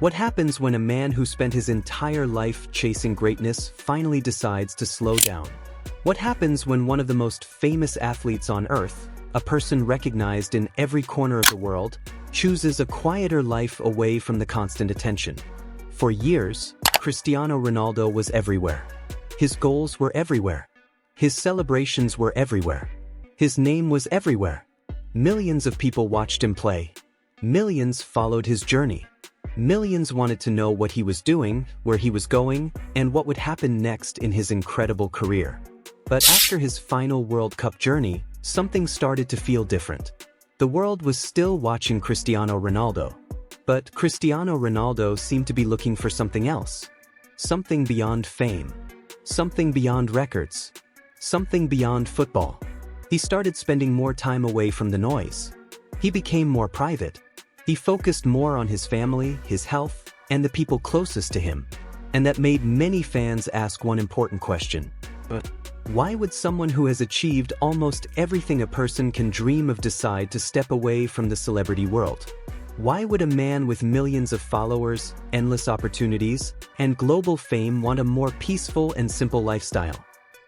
What happens when a man who spent his entire life chasing greatness finally decides to slow down? What happens when one of the most famous athletes on earth, a person recognized in every corner of the world, chooses a quieter life away from the constant attention? For years, Cristiano Ronaldo was everywhere. His goals were everywhere. His celebrations were everywhere. His name was everywhere. Millions of people watched him play. Millions followed his journey. Millions wanted to know what he was doing, where he was going, and what would happen next in his incredible career. But after his final World Cup journey, something started to feel different. The world was still watching Cristiano Ronaldo. But Cristiano Ronaldo seemed to be looking for something else. Something beyond fame. Something beyond records. Something beyond football. He started spending more time away from the noise. He became more private. He focused more on his family, his health, and the people closest to him. And that made many fans ask one important question. But why would someone who has achieved almost everything a person can dream of decide to step away from the celebrity world? Why would a man with millions of followers, endless opportunities, and global fame want a more peaceful and simple lifestyle?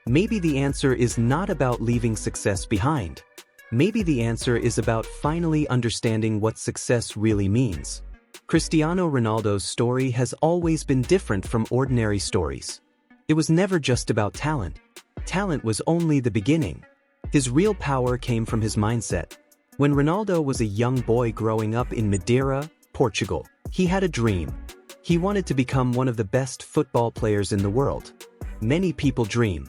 Maybe the answer is not about leaving success behind. Maybe the answer is about finally understanding what success really means. Cristiano Ronaldo's story has always been different from ordinary stories. It was never just about talent. Talent was only the beginning. His real power came from his mindset. When Ronaldo was a young boy growing up in Madeira, Portugal, he had a dream. He wanted to become one of the best football players in the world. Many people dream.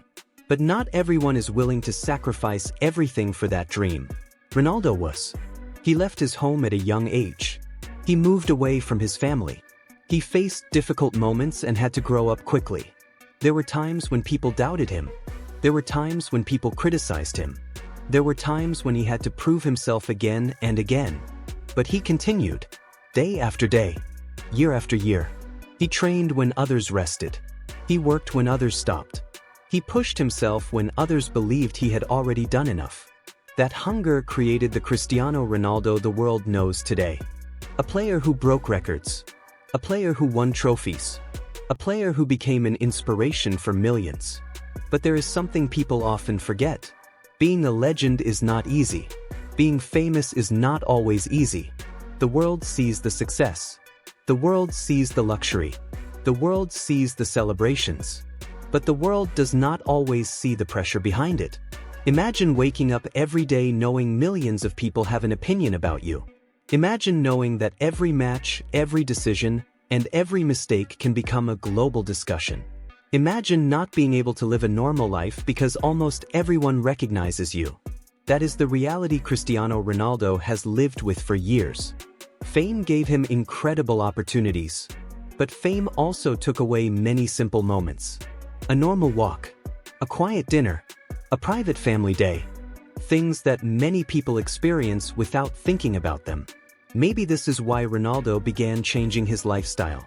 But not everyone is willing to sacrifice everything for that dream. Ronaldo was. He left his home at a young age. He moved away from his family. He faced difficult moments and had to grow up quickly. There were times when people doubted him. There were times when people criticized him. There were times when he had to prove himself again and again. But he continued, day after day, year after year. He trained when others rested. He worked when others stopped. He pushed himself when others believed he had already done enough. That hunger created the Cristiano Ronaldo the world knows today. A player who broke records. A player who won trophies. A player who became an inspiration for millions. But there is something people often forget. Being a legend is not easy. Being famous is not always easy. The world sees the success. The world sees the luxury. The world sees the celebrations. But the world does not always see the pressure behind it. Imagine waking up every day knowing millions of people have an opinion about you. Imagine knowing that every match, every decision, and every mistake can become a global discussion. Imagine not being able to live a normal life because almost everyone recognizes you. That is the reality Cristiano Ronaldo has lived with for years. Fame gave him incredible opportunities. But fame also took away many simple moments. A normal walk, a quiet dinner, a private family day. Things that many people experience without thinking about them. Maybe this is why Ronaldo began changing his lifestyle.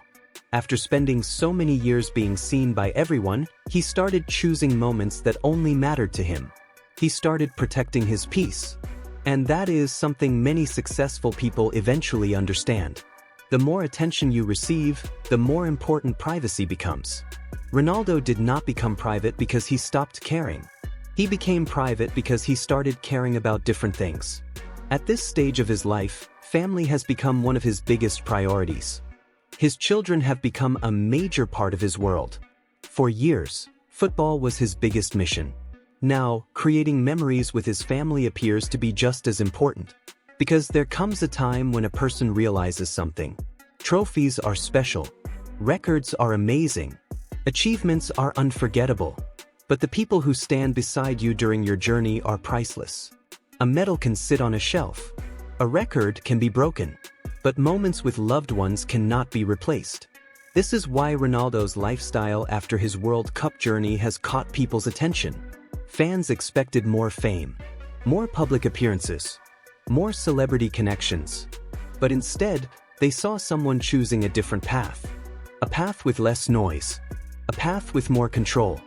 After spending so many years being seen by everyone, he started choosing moments that only mattered to him. He started protecting his peace. And that is something many successful people eventually understand. The more attention you receive, the more important privacy becomes. Ronaldo did not become private because he stopped caring. He became private because he started caring about different things. At this stage of his life, family has become one of his biggest priorities. His children have become a major part of his world. For years, football was his biggest mission. Now, creating memories with his family appears to be just as important. Because there comes a time when a person realizes something. Trophies are special. Records are amazing. Achievements are unforgettable. But the people who stand beside you during your journey are priceless. A medal can sit on a shelf. A record can be broken. But moments with loved ones cannot be replaced. This is why Ronaldo's lifestyle after his World Cup journey has caught people's attention. Fans expected more fame, more public appearances, more celebrity connections. But instead, they saw someone choosing a different path. A path with less noise. A path with more control.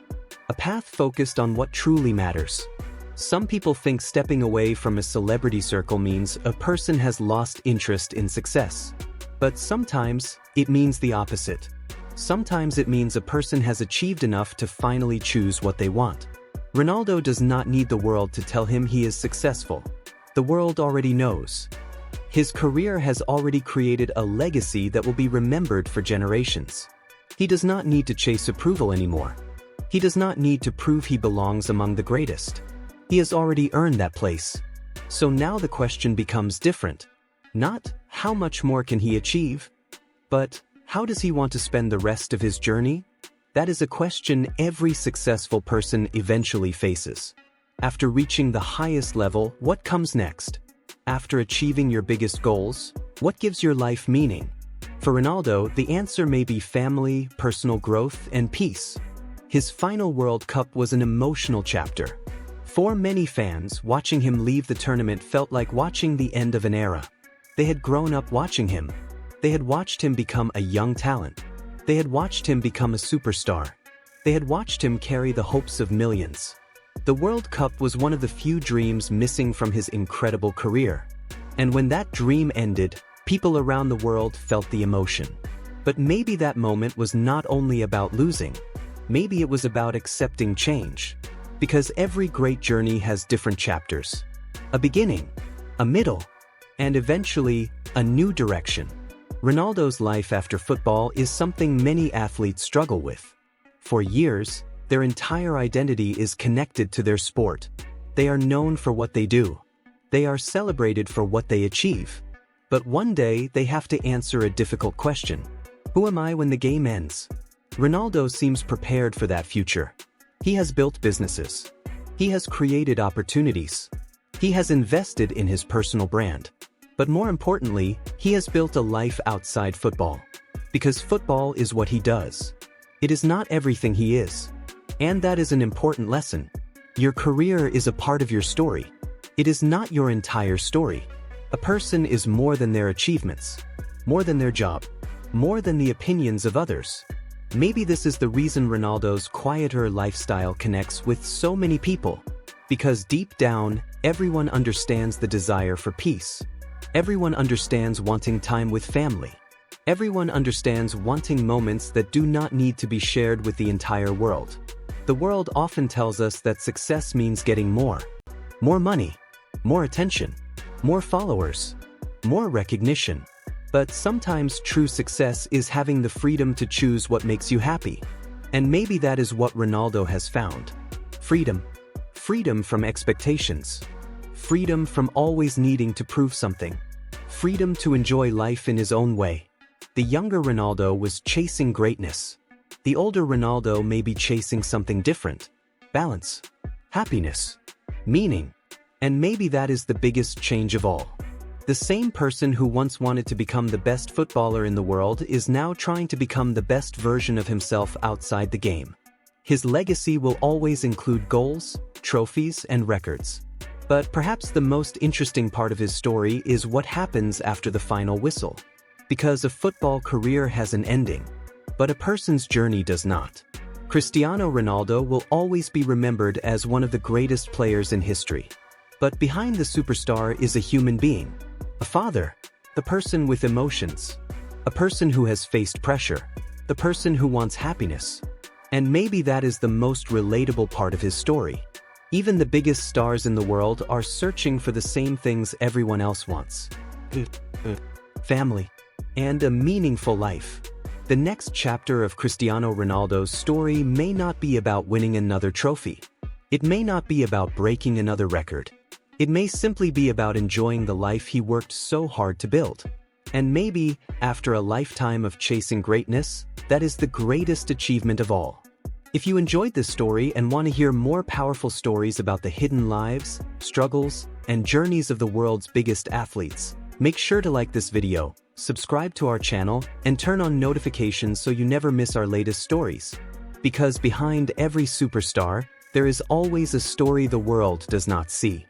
A path focused on what truly matters. Some people think stepping away from a celebrity circle means a person has lost interest in success. But sometimes, it means the opposite. Sometimes it means a person has achieved enough to finally choose what they want. Ronaldo does not need the world to tell him he is successful. The world already knows. His career has already created a legacy that will be remembered for generations. He does not need to chase approval anymore. He does not need to prove he belongs among the greatest. He has already earned that place. So now the question becomes different. Not, how much more can he achieve? But, how does he want to spend the rest of his journey? That is a question every successful person eventually faces. After reaching the highest level, what comes next? After achieving your biggest goals, what gives your life meaning? For Ronaldo, the answer may be family, personal growth, and peace. His final World Cup was an emotional chapter. For many fans, watching him leave the tournament felt like watching the end of an era. They had grown up watching him. They had watched him become a young talent. They had watched him become a superstar. They had watched him carry the hopes of millions. The World Cup was one of the few dreams missing from his incredible career. And when that dream ended, people around the world felt the emotion. But maybe that moment was not only about losing. Maybe it was about accepting change. Because every great journey has different chapters. A beginning, a middle, and eventually, a new direction. Ronaldo's life after football is something many athletes struggle with. For years, their entire identity is connected to their sport. They are known for what they do. They are celebrated for what they achieve. But one day, they have to answer a difficult question. Who am I when the game ends? Ronaldo seems prepared for that future. He has built businesses. He has created opportunities. He has invested in his personal brand. But more importantly, he has built a life outside football. Because football is what he does. It is not everything he is. And that is an important lesson. Your career is a part of your story. It is not your entire story. A person is more than their achievements, more than their job, more than the opinions of others. Maybe this is the reason Ronaldo's quieter lifestyle connects with so many people. Because deep down, everyone understands the desire for peace. Everyone understands wanting time with family. Everyone understands wanting moments that do not need to be shared with the entire world. The world often tells us that success means getting more. More money, more attention, more followers, more recognition. But sometimes true success is having the freedom to choose what makes you happy. And maybe that is what Ronaldo has found. Freedom. Freedom from expectations. Freedom from always needing to prove something. Freedom to enjoy life in his own way. The younger Ronaldo was chasing greatness. The older Ronaldo may be chasing something different. Balance. Happiness. Meaning. And maybe that is the biggest change of all. The same person who once wanted to become the best footballer in the world is now trying to become the best version of himself outside the game. His legacy will always include goals, trophies, and records. But perhaps the most interesting part of his story is what happens after the final whistle. Because a football career has an ending, but a person's journey does not. Cristiano Ronaldo will always be remembered as one of the greatest players in history. But behind the superstar is a human being, a father, the person with emotions, a person who has faced pressure, the person who wants happiness. And maybe that is the most relatable part of his story. Even the biggest stars in the world are searching for the same things everyone else wants. Family. And a meaningful life. The next chapter of Cristiano Ronaldo's story may not be about winning another trophy. It may not be about breaking another record. It may simply be about enjoying the life he worked so hard to build. And maybe, after a lifetime of chasing greatness, that is the greatest achievement of all. If you enjoyed this story and want to hear more powerful stories about the hidden lives, struggles, and journeys of the world's biggest athletes, make sure to like this video, subscribe to our channel, and turn on notifications so you never miss our latest stories. Because behind every superstar, there is always a story the world does not see.